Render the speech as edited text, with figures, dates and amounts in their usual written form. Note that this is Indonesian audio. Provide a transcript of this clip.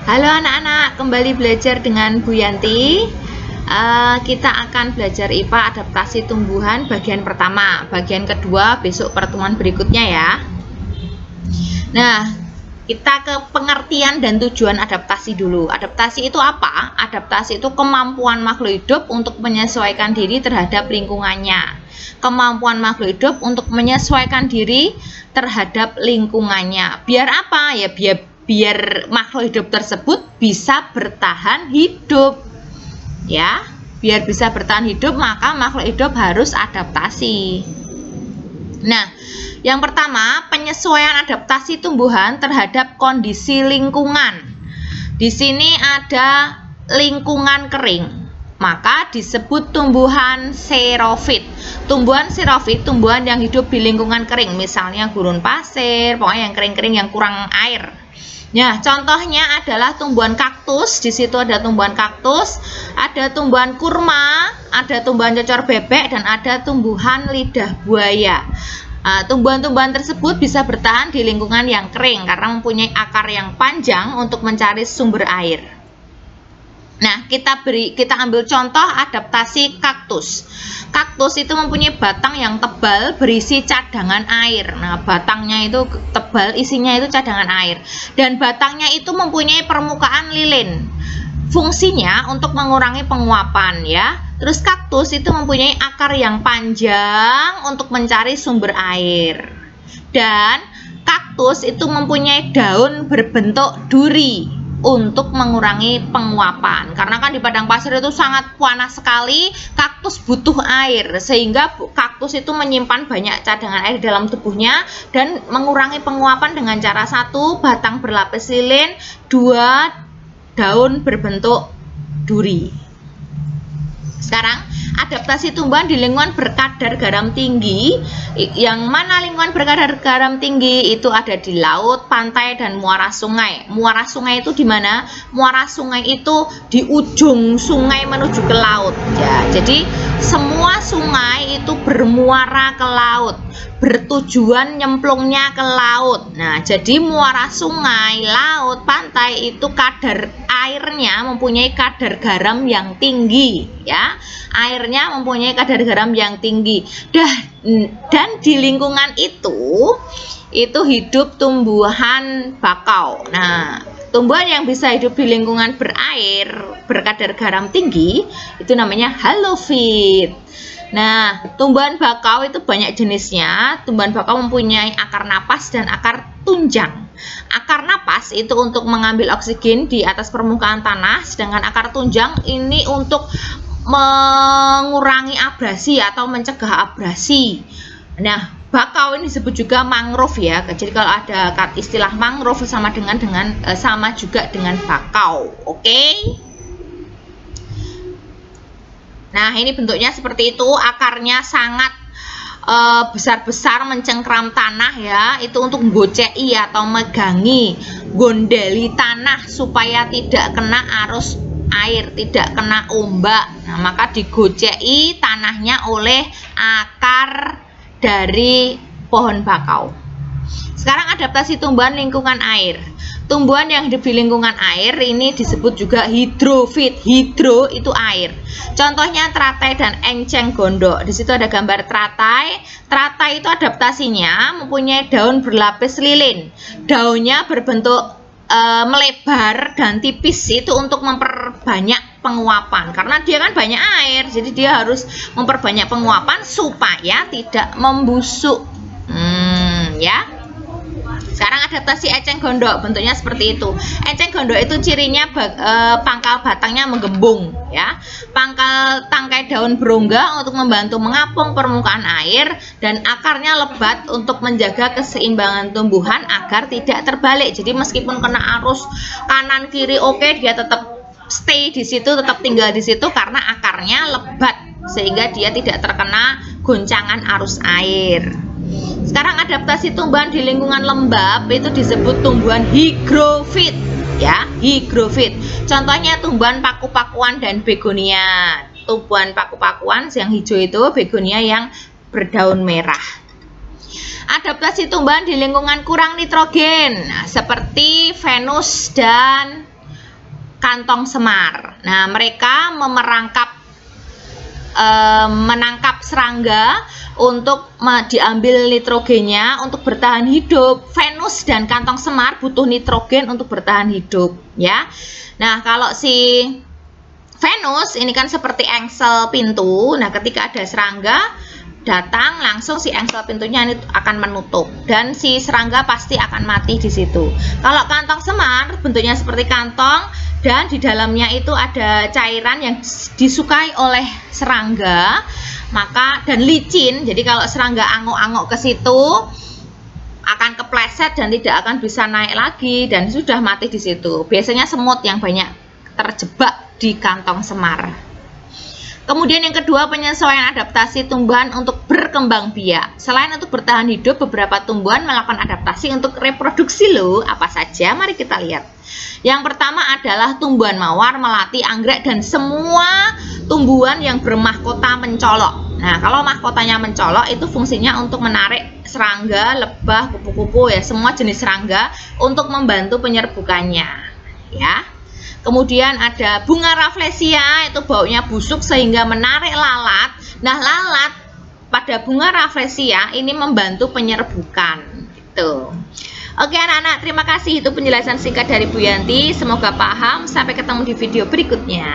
Halo anak-anak, kembali belajar dengan Bu Yanti. Kita akan belajar IPA adaptasi tumbuhan bagian pertama. Bagian kedua besok pertemuan berikutnya ya. Nah, kita ke pengertian dan tujuan adaptasi dulu. Adaptasi itu apa? Adaptasi itu kemampuan makhluk hidup untuk menyesuaikan diri terhadap lingkungannya. Kemampuan makhluk hidup untuk menyesuaikan diri terhadap lingkungannya. Biar apa? Ya biar makhluk hidup tersebut bisa bertahan hidup. Ya, biar bisa bertahan hidup maka makhluk hidup harus adaptasi. Nah, yang pertama, penyesuaian adaptasi tumbuhan terhadap kondisi lingkungan. Di sini ada lingkungan kering, maka disebut tumbuhan xerofit. Tumbuhan xerofit, tumbuhan yang hidup di lingkungan kering, misalnya gurun pasir, pokoknya yang kering-kering yang kurang air. Nah, contohnya adalah tumbuhan kaktus. Di situ ada tumbuhan kaktus, ada tumbuhan kurma, ada tumbuhan cocor bebek, dan ada tumbuhan lidah buaya. Tumbuhan-tumbuhan tersebut bisa bertahan di lingkungan yang kering karena mempunyai akar yang panjang untuk mencari sumber air. Nah, kita ambil contoh adaptasi kaktus. Kaktus itu mempunyai batang yang tebal berisi cadangan air. Nah, batangnya itu tebal, isinya itu cadangan air. Dan batangnya itu mempunyai permukaan lilin. Fungsinya untuk mengurangi penguapan ya. Terus kaktus itu mempunyai akar yang panjang untuk mencari sumber air. Dan kaktus itu mempunyai daun berbentuk duri untuk mengurangi penguapan. Karena kan di padang pasir itu sangat panas sekali, kaktus butuh air sehingga kaktus itu menyimpan banyak cadangan air dalam tubuhnya dan mengurangi penguapan dengan cara satu, batang berlapis lilin, dua, daun berbentuk duri. Sekarang adaptasi tumbuhan di lingkungan berkadar garam tinggi. Yang mana lingkungan berkadar garam tinggi? Itu ada di laut, pantai, dan muara sungai. Muara sungai itu di mana? Muara sungai itu di ujung sungai menuju ke laut. Ya, jadi semua sungai itu bermuara ke laut, bertujuan nyemplungnya ke laut. Nah, jadi muara sungai, laut, pantai itu kadar airnya mempunyai kadar garam yang tinggi ya. Airnya mempunyai kadar garam yang tinggi. Dan di lingkungan itu hidup tumbuhan bakau. Nah, tumbuhan yang bisa hidup di lingkungan berair berkadar garam tinggi itu namanya halofit. Nah, tumbuhan bakau itu banyak jenisnya. Tumbuhan bakau mempunyai akar napas dan akar tunjang. Akar napas itu untuk mengambil oksigen di atas permukaan tanah, sedangkan akar tunjang ini untuk mengurangi abrasi atau mencegah abrasi. Nah, bakau ini disebut juga mangrove ya. Jadi kalau ada istilah mangrove sama juga dengan bakau. Oke? Nah, ini bentuknya seperti itu, akarnya sangat besar-besar mencengkram tanah ya, itu untuk menggocei atau megangi, gondeli tanah supaya tidak kena arus air, tidak kena ombak. Nah, maka digocei tanahnya oleh akar dari pohon bakau. Sekarang adaptasi tumbuhan lingkungan air. Tumbuhan yang hidup di lingkungan air ini disebut juga hidrofit. Hidro itu air. Contohnya teratai dan enceng gondok. Di situ ada gambar teratai. Teratai itu adaptasinya mempunyai daun berlapis lilin. Daunnya berbentuk melebar dan tipis, itu untuk memperbanyak penguapan. Karena dia kan banyak air, jadi dia harus memperbanyak penguapan supaya tidak membusuk. Ya. Sekarang adaptasi eceng gondok, bentuknya seperti itu. Eceng gondok itu cirinya pangkal batangnya menggembung ya. Pangkal tangkai daun berongga untuk membantu mengapung permukaan air, dan akarnya lebat untuk menjaga keseimbangan tumbuhan agar tidak terbalik. Jadi meskipun kena arus kanan kiri oke, dia tetap stay di situ, tetap tinggal di situ karena akarnya lebat sehingga dia tidak terkena goncangan arus air. Sekarang adaptasi tumbuhan di lingkungan lembab itu disebut tumbuhan higrofit ya, higrofit. Contohnya tumbuhan paku-pakuan dan begonia. Tumbuhan paku-pakuan yang hijau itu, begonia yang berdaun merah. Adaptasi tumbuhan di lingkungan kurang nitrogen, nah, seperti Venus dan kantong semar. Nah, mereka menangkap serangga untuk diambil nitrogennya untuk bertahan hidup. Venus dan kantong semar butuh nitrogen untuk bertahan hidup, ya. Nah, kalau si Venus ini kan seperti engsel pintu. Nah, ketika ada serangga datang, langsung si engsel pintunya ini akan menutup dan si serangga pasti akan mati di situ. Kalau kantong semar bentuknya seperti kantong dan di dalamnya itu ada cairan yang disukai oleh serangga, maka dan licin. Jadi kalau serangga angok-angok ke situ akan kepleset dan tidak akan bisa naik lagi dan sudah mati di situ. Biasanya semut yang banyak terjebak di kantong semar. Kemudian yang kedua, penyesuaian adaptasi tumbuhan untuk berkembang biak. Selain untuk bertahan hidup, beberapa tumbuhan melakukan adaptasi untuk reproduksi loh. Apa saja? Mari kita lihat. Yang pertama adalah tumbuhan mawar, melati, anggrek, dan semua tumbuhan yang bermahkota mencolok. Nah, kalau mahkotanya mencolok itu fungsinya untuk menarik serangga, lebah, kupu-kupu ya, semua jenis serangga untuk membantu penyerbukannya, ya. Kemudian ada bunga rafflesia, itu baunya busuk sehingga menarik lalat. Nah, lalat pada bunga rafflesia ini membantu penyerbukan. Gitu. Oke anak-anak, terima kasih. Itu penjelasan singkat dari Bu Yanti. Semoga paham. Sampai ketemu di video berikutnya.